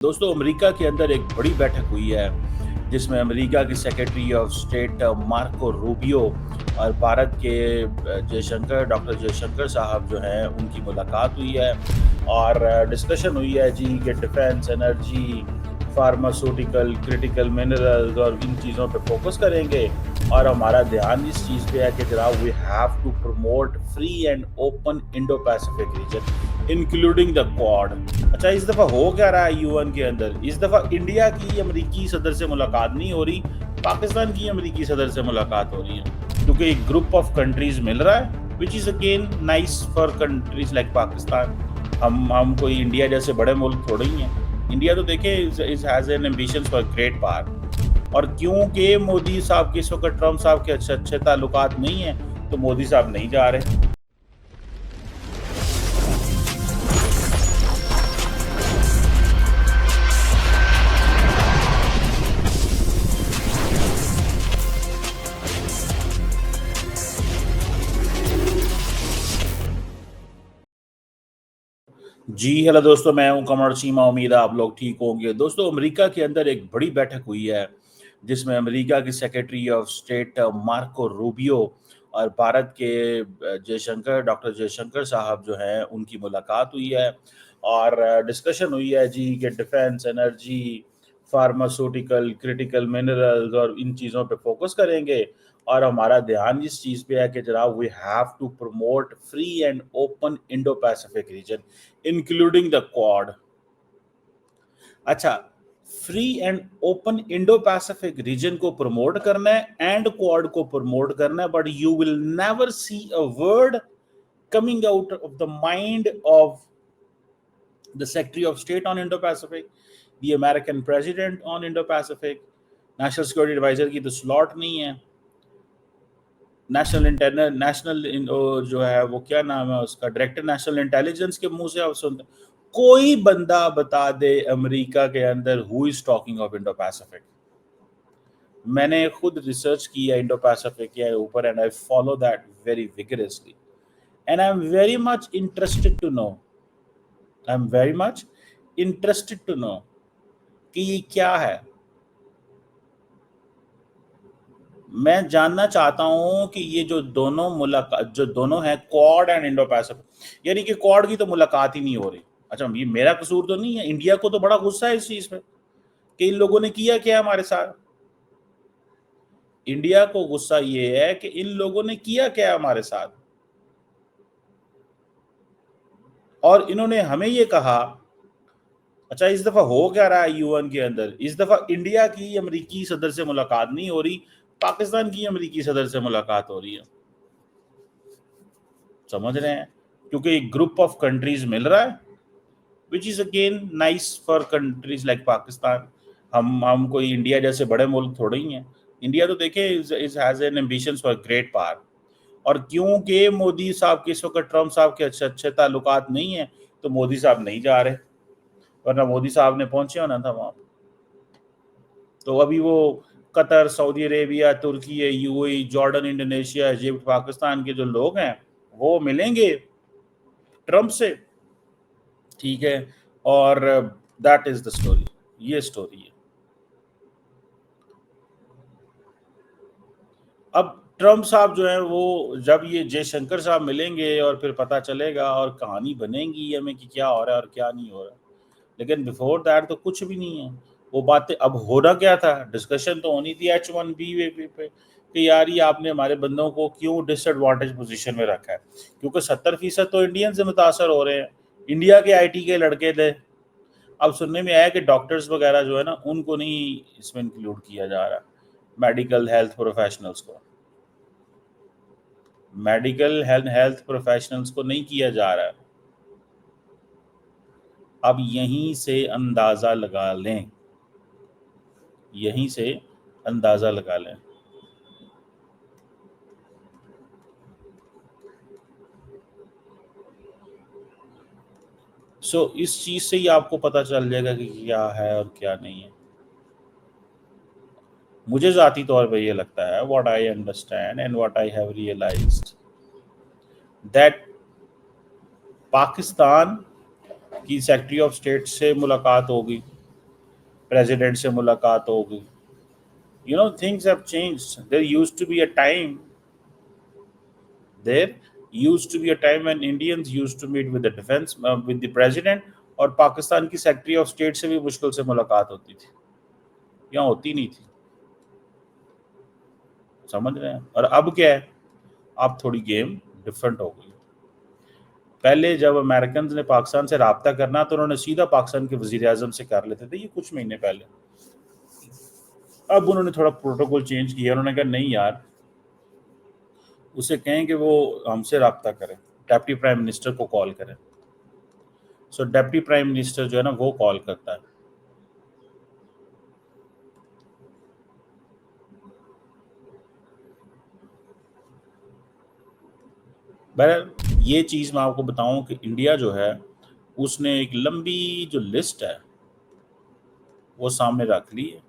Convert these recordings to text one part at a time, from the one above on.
दोस्तों अमेरिका के अंदर एक बड़ी बैठक हुई है जिसमें अमेरिका के secretary of state Marco Rubio और भारत के डॉक्टर जयशंकर साहब जो हैं उनकी मुलाकात हुई है और डिस्कशन हुई है जी कि defence energy pharmaceutical critical minerals और इन चीज़ों पे फोकस करेंगे और हमारा ध्यान इस चीज़ पे है कि जनाब we have to promote free and open Indo Pacific region including the Quad. अच्छा, इस दफा हो क्या रहा है यूएन के अंदर? इस दफा इंडिया की अमेरिकी सदर से मुलाकात नहीं हो रही, पाकिस्तान की अमेरिकी सदर से मुलाकात हो रही है क्योंकि एक ग्रुप ऑफ कंट्रीज मिल रहा है which is again nice for countries like Pakistan. हम कोई इंडिया जैसे बड़े मुल्क थोड़े ही हैं। इंडिया तो देखे is has an ambition for great power, और क्योंकि मोदी साहब के इस वक्त ट्रम्प साहब के अच्छे अच्छे ताल्लुकात नहीं है तो मोदी साहब नहीं जा रहे। जी हेलो दोस्तों, मैं हूं कमर चीमा। उम्मीद है आप लोग ठीक होंगे। दोस्तों अमेरिका के अंदर एक बड़ी बैठक हुई है जिसमें अमेरिका के secretary of state Marco Rubio और भारत के डॉक्टर जयशंकर साहब जो हैं उनकी मुलाकात हुई है और डिस्कशन हुई है जी कि defence energy pharmaceutical critical minerals और इन चीज़ों पे फोकस करेंगे और हमारा ध्यान इस चीज़ पे है कि जनाब we have to promote free and open Indo Pacific region including the Quad. अच्छा, free and open Indo Pacific region को प्रमोट करना है एंड क्वाड को प्रमोट करना है, but you will never see a word coming out of the mind of the Secretary of State on Indo-Pacific, the American President on Indo-Pacific, national security adviser की तो slot नहीं है, national जो है वो क्या नाम है उसका, डायरेक्टर नेशनल इंटेलिजेंस के मुंह से आप सुनते कोई बंदा बता दे अमेरिका के अंदर who is talking of Indo Pacific. मैंने खुद रिसर्च किया इंडो पैसिफिक के ऊपर and I follow that very vigorously and I am very much interested to know, I am very much interested to know कि ये क्या है। मैं जानना चाहता हूं कि ये जो दोनों मुलाकात जो दोनों हैं क्वाड एंड इंडो पैसिफिक, यानी कि क्वाड की तो मुलाकात ही नहीं हो रही। अच्छा, ये मेरा कसूर तो नहीं है, इंडिया को तो बड़ा गुस्सा है इस चीज पे कि इन लोगों ने किया क्या हमारे साथ। इंडिया को गुस्सा ये है कि इन लोगों ने किया क्या हमारे साथ, और इन्होंने हमें ये कहा। अच्छा, इस दफा हो क्या रहा है यूएन के अंदर? इस दफा इंडिया की अमेरिकी सदर से मुलाकात नहीं हो रही, पाकिस्तान की अमेरिकी सदर से मुलाकात हो रही है। समझ रहे हैं? क्योंकि एक ग्रुप ऑफ कंट्रीज मिल रहा है which is again nice for countries like Pakistan. हम कोई इंडिया जैसे बड़े मुल्क थोड़े ही हैं। इंडिया तो देखे is has an ambition for great power, और क्योंकि मोदी साहब के इस वक्त ट्रम्प साहब के अच्छे अच्छे ताल्लुकात नहीं है तो मोदी साहब नहीं जा रहे, वरना मोदी साहब ने पहुंचे होना था वहां। तो अभी वो कतर, सऊदी अरेबिया, तुर्की, UAE, Jordan, Indonesia, Egypt, Pakistan के जो लोग हैं वो मिलेंगे ट्रम्प से, ठीक है। और दैट इज द स्टोरी, ये स्टोरी है। अब ट्रम्प साहब जो है वो जब ये जयशंकर साहब मिलेंगे और फिर पता चलेगा और कहानी बनेगी हमें कि क्या हो रहा है और क्या नहीं हो रहा। लेकिन बिफोर दैट तो कुछ भी नहीं है। वो बातें अब होना क्या था, डिस्कशन तो होनी थी H1B पे कि यार ये आपने हमारे बंदों को क्यों डिसएडवांटेज पोजीशन में रखा है, क्योंकि 70% तो इंडियन से मुतासर हो रहे हैं, इंडिया के आईटी के लड़के थे। अब सुनने में आया कि डॉक्टर्स वगैरह जो है ना उनको नहीं इसमें इंक्लूड किया जा रहा, मेडिकल हेल्थ प्रोफेशनल्स को, मेडिकल हेल्थ प्रोफेशनल्स को नहीं किया जा रहा है। अब यहीं से अंदाजा लगा लें, यहीं से अंदाजा लगा लें। इस चीज से ही आपको पता चल जाएगा कि क्या है और क्या नहीं है। मुझे जाती तौर पे ये लगता है, what I understand and what I have realised, that Pakistan की सेक्रेटरी ऑफ स्टेट से मुलाकात होगी प्रेसिडेंट से मुलाकात होगी। Things have changed. There used to be a time when Indians used to meet with the defense with the president, और पाकिस्तान की secretary of state से भी मुश्किल से मुलाकात होती थी, यहाँ होती नहीं थी। समझ रहे हैं? और अब क्या है, अब थोड़ी गेम डिफरेंट हो गई। पहले जब अमेरिकन ने पाकिस्तान से राब्ता करना तो उन्होंने सीधा पाकिस्तान के वजीर आजम से कर लेते थे, ये कुछ महीने पहले। अब उन्होंने थोड़ा प्रोटोकॉल चेंज किया, उन्होंने कहा नहीं यार, उसे कहें कि वो हमसे राब्ता करें, डेप्टी प्राइम मिनिस्टर को कॉल करें। सो डेप्टी प्राइम मिनिस्टर जो है ना वो कॉल करता है। बहरहाल ये चीज़ मैं आपको बताऊं कि इंडिया जो है उसने एक लंबी जो लिस्ट है वो सामने रख ली है,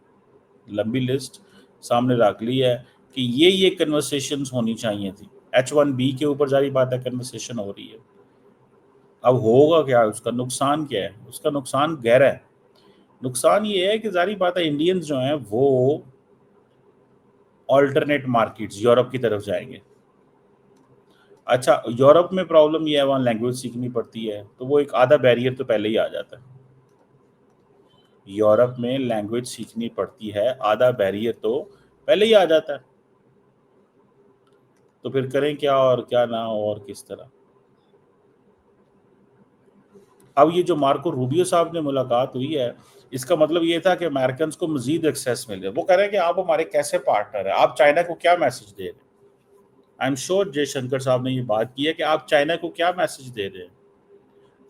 लंबी लिस्ट सामने रख ली है कि ये कन्वर्सेशंस होनी चाहिए थी। H1B के ऊपर जारी बात है, कन्वर्सेशन हो रही है। अब होगा क्या, उसका नुकसान क्या है? उसका नुकसान गहरा है। नुकसान ये है कि जारी बात है इंडियंस जो हैं वो ऑल्टरनेट मार्केट्स यूरोप की तरफ जाएंगे। अच्छा, यूरोप में प्रॉब्लम ये है, वहाँ लैंग्वेज सीखनी पड़ती है, तो वो एक आधा बैरियर तो पहले ही आ जाता है। यूरोप में लैंग्वेज सीखनी पड़ती है, आधा बैरियर तो पहले ही आ जाता है। तो फिर करें क्या और क्या ना और किस तरह। अब ये जो मार्को रूबियो साहब ने मुलाकात हुई है, इसका मतलब ये था कि अमेरिकन को मजीद एक्सेस मिले। वो कह रहे हैं कि आप हमारे कैसे पार्टनर हैं, आप चाइना को क्या मैसेज दे रहे हैं। आई एम श्योर जयशंकर साहब ने ये बात की है कि आप चाइना को क्या मैसेज दे रहे हैं।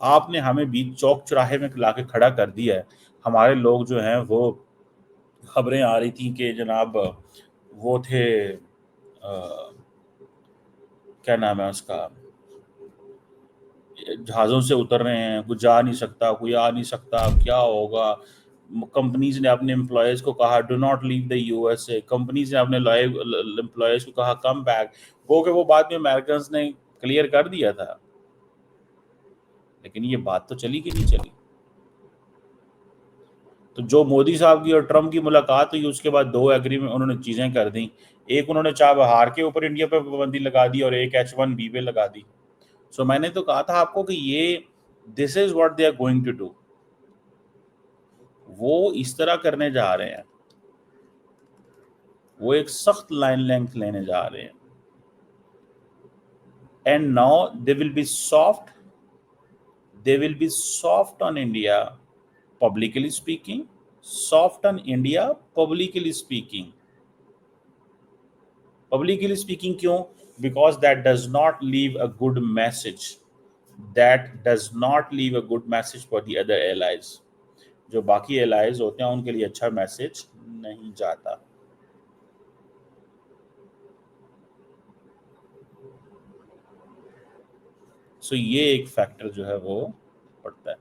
आपने हमें बीच चौक चौराहे में लाके खड़ा कर दिया है। हमारे लोग जो हैं वो, खबरें आ रही थी कि जनाब वो थे क्या नाम है उसका, जहाज़ों से उतर रहे हैं, कोई जा नहीं सकता, कोई आ नहीं सकता, क्या होगा। कंपनीज ने अपने एम्प्लॉयज़ को कहा do not leave the USA, companies ने अपने एम्प्लॉयज़ को कहा कम बैक। वो बाद में अमेरिकन ने क्लियर कर दिया था, लेकिन ये बात तो चली कि नहीं चली। तो जो मोदी साहब की और ट्रम्प की मुलाकात हुई उसके बाद दो एग्रीमेंट उन्होंने चीज़ें कर दी। एक उन्होंने चाबहार के ऊपर इंडिया पे पाबंदी लगा दी और एक H1B पे लगा दी। सो मैंने तो कहा था आपको कि ये this is what they are going to do. वो इस तरह करने जा रहे हैं, वो एक सख्त लाइन लेंथ लेने जा रहे हैं। And now they will be soft, they will be soft on India publicly speaking, soft on India publicly speaking. Publicly speaking क्यों? Because that does not leave a good message, that does not leave a good message for the other allies. जो बाकी allies होते हैं उनके लिए अच्छा message नहीं जाता। सो ये एक फैक्टर जो है वो पड़ता है।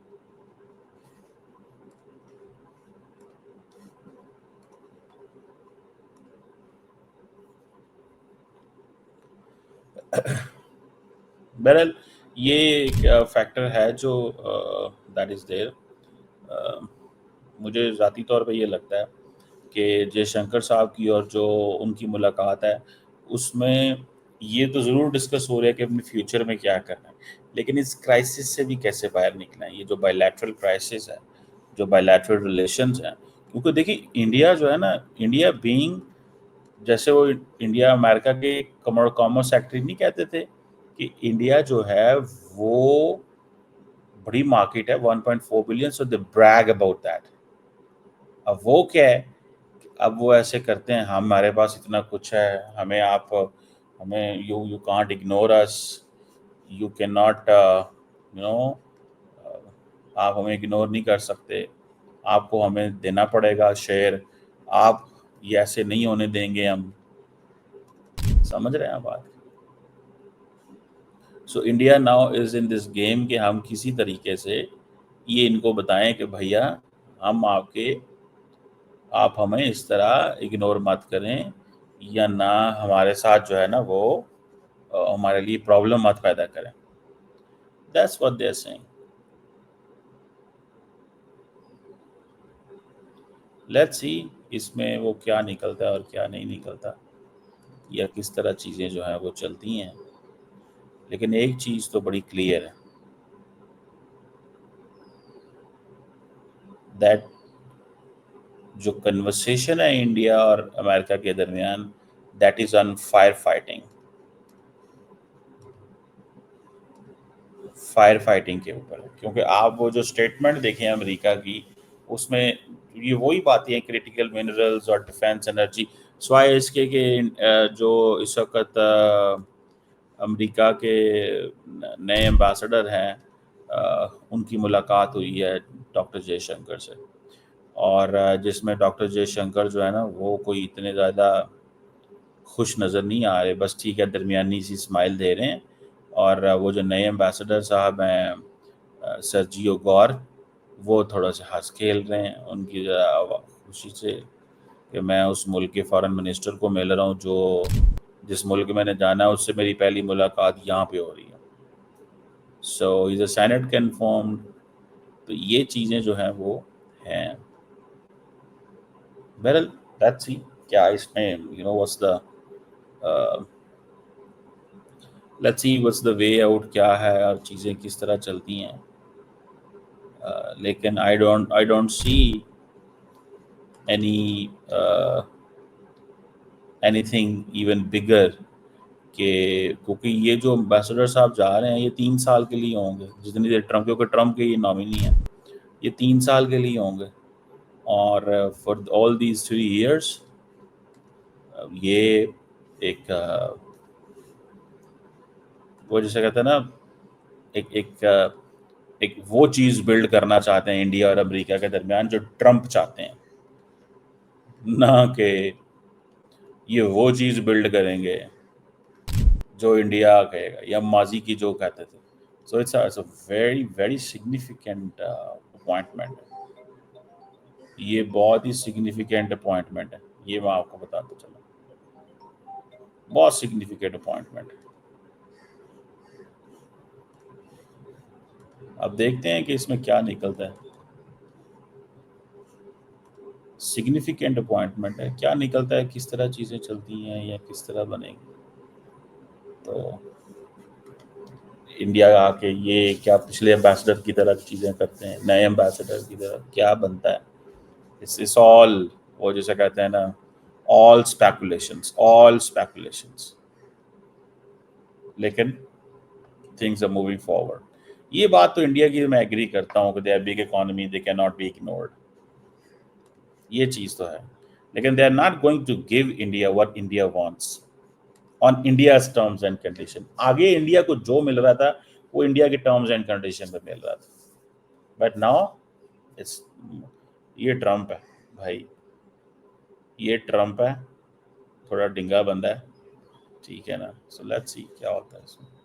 बहरहाल ये एक फैक्टर है जो दैट इज देयर। मुझे ज़ाती तौर पे ये लगता है कि जयशंकर साहब की और जो उनकी मुलाकात है उसमें ये तो ज़रूर डिस्कस हो रहा है कि अपने फ्यूचर में क्या करना है, लेकिन इस क्राइसिस से भी कैसे बाहर निकलना है। ये जो बायलैटरल क्राइसिस है, जो बायलैटरल रिलेशंस हैं, क्योंकि देखिए इंडिया जो है ना, इंडिया बीइंग, जैसे वो इंडिया अमेरिका के कॉमर्स सेक्रेटरी नहीं कहते थे कि इंडिया जो है वो बड़ी मार्केट है 1.4 billion, so they brag about that. अब वो क्या है, अब वो ऐसे करते हैं हमारे पास इतना कुछ है, हमें you you can't ignore us, you can not you know आप हमें इग्नोर नहीं कर सकते, आपको हमें देना पड़ेगा शेयर, आप ये ऐसे नहीं होने देंगे हम। समझ रहे हैं आप बात? So India now is in this game कि हम किसी तरीके से ये इनको बताएं कि भैया हम आप हमें इस तरह इग्नोर मत करें, या ना हमारे साथ जो है ना वो हमारे लिए प्रॉब्लम मत पैदा करें। That's what they are saying. Let's see इसमें वो क्या निकलता है और क्या नहीं निकलता, या किस तरह चीज़ें जो हैं वो चलती हैं। लेकिन एक चीज़ तो बड़ी क्लियर है, दैट जो कन्वर्सेशन है इंडिया और अमेरिका के दरमियान, that is on fire fighting के ऊपर है। क्योंकि आप वो जो स्टेटमेंट देखें अमेरिका की, उसमें ये वही बातें हैं, क्रिटिकल मिनरल्स और डिफेंस एनर्जी। स्वाय इसके कि जो इस वक्त अमेरिका के नए एम्बेसडर हैं, उनकी मुलाकात हुई है डॉक्टर जयशंकर से, और जिसमें डॉक्टर जयशंकर जो है ना, वो कोई इतने ज़्यादा खुश नज़र नहीं आ रहे, बस ठीक है दरमियानी सी स्माइल दे रहे हैं। और वो जो नए एम्बेसडर साहब हैं, सर्जियो गौर, वो थोड़ा सा हंस खेल रहे हैं उनकी खुशी से कि मैं उस मुल्क के फॉरेन मिनिस्टर को मिल रहा हूँ जो जिस मुल्क मैंने जाना है उससे मेरी पहली मुलाकात यहाँ पे हो रही है। So is a senate confirmed. तो ये चीज़ें जो हैं वो हैं। बहरहाल लेट्स सी क्या इसमें what's the let's see what's the way out क्या है और चीज़ें किस तरह चलती हैं। लेकिन I don't see any anything even bigger के, क्योंकि ये जो एम्बेसडर साहब जा रहे हैं ये 3 साल के लिए होंगे, जितनी देर ट्रम्प, क्योंकि ट्रम्प के ये नॉमिनी है, ये 3 साल के लिए होंगे। और फॉर ऑल दीज 3 years ये एक वो जैसे कहते हैं ना, एक एक एक वो चीज़ बिल्ड करना चाहते हैं इंडिया और अमेरिका के दरमियान जो ट्रम्प चाहते हैं, ना कि ये वो चीज़ बिल्ड करेंगे जो इंडिया कहेगा या माजी की जो कहते थे। So it's a very very significant appointment है। ये बहुत ही सिग्निफिकेंट अपॉइंटमेंट है, ये मैं आपको बताता चला, बहुत सिग्निफिकेंट अपॉइंटमेंट है। अब देखते हैं कि इसमें क्या निकलता है। सिग्निफिकेंट अपॉइंटमेंट है, क्या निकलता है, किस तरह चीज़ें चलती हैं या किस तरह बनेगी। तो इंडिया आके ये क्या पिछले एम्बेसडर की तरह चीज़ें करते हैं, नए एम्बेसडर की तरह क्या बनता है। इट्स ऑल, वो जैसे कहते हैं ना, ऑल स्पेकुलेशंस। लेकिन थिंग्स आर मूविंग फॉरवर्ड। ये बात तो इंडिया की मैं एग्री करता हूँ कि they are big economy, they can not be ignored, ये चीज़ तो है। लेकिन they are not going to give India what India wants on India's terms and condition. आगे इंडिया को जो मिल रहा था वो इंडिया के टर्म्स एंड कंडीशन पे मिल रहा था, बट नाउ इट्स, ये ट्रम्प है भाई, ये ट्रम्प है, थोड़ा डिंगा बंदा है, ठीक है ना। सो लेट्स सी क्या होता है इसमें।